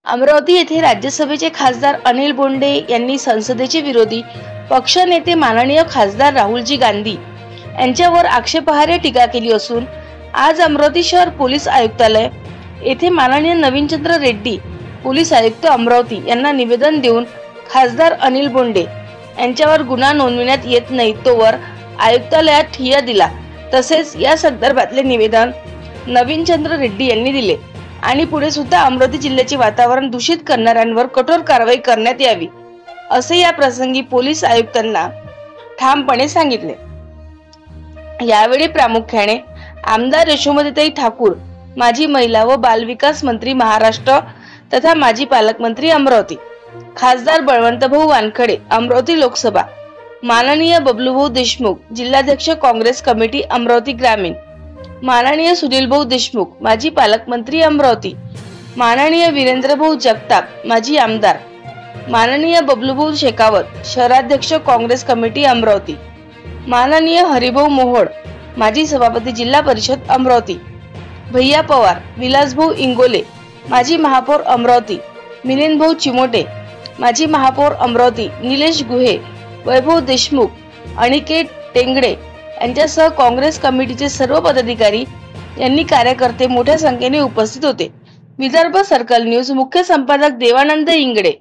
अमरावती येथे राज्यसभेचे खासदार अनिल बोंडे यांनी संसदेचे विरोधी पक्षनेते माननीय खासदार राहुलजी गांधी यांच्यावर आक्षेपार्ह टीका केली असून आज अमरावती शहर पोलीस आयुक्तालय येथे माननीय नवीनचंद्र रेड्डी पोलीस आयुक्त अमरावती यांना निवेदन देऊन खासदार अनिल बोंडे यांच्यावर गुन्हा नोंदविण्यात येत नाही तोवर आयुक्तालयात ठिय्या दिला। तसेच या संदर्भातले निवेदन नवीनचंद्र रेड्डी यांनी दिले आणि पुढे सुद्धा अमरावती जिल्ह्याचे वातावरण दूषित करणाऱ्यांवर कठोर कारवाई करण्यात यावी असे या प्रसंगी पोलीस आयुक्तांना ठामपणे सांगितले। यावेळी प्रामुख्याने आमदार यशोमतीताई ठाकूर, माजी महिला व बालविकास मंत्री महाराष्ट्र तथा माजी पालकमंत्री अमरावती, खासदार बळवंतभाऊ वानखडे अमरावती लोकसभा, माननीय बबलूभाऊ देशमुख जिल्हाध्यक्ष काँग्रेस कमिटी अमरावती ग्रामीण, माननीय सुनीलभाऊ देशमुख माजी पालकमंत्री अमरावती, माननीय वीरेंद्रभाऊ जगताप माजी आमदार, माननीय बबलूभाऊ शेखावत शहराध्यक्ष काँग्रेस कमिटी अमरावती, माननीय हरिभाऊ मोहोळ माजी सभापती जिल्हा परिषद अमरावती, भैया पवार, विलासभाऊ इंगोले माजी महापौर अमरावती, मिलिंदभाऊ चिमोटे माजी महापौर अमरावती, निलेश गुहे, वैभव देशमुख, अनिकेत टेंगडे यांच्यासह काँग्रेस कमिटीचे सर्व पदाधिकारी यांनी कार्यकर्ते मोठ्या संख्येने उपस्थित होते। विदर्भ सर्कल न्यूज मुख्य संपादक देवानंद इंगडे।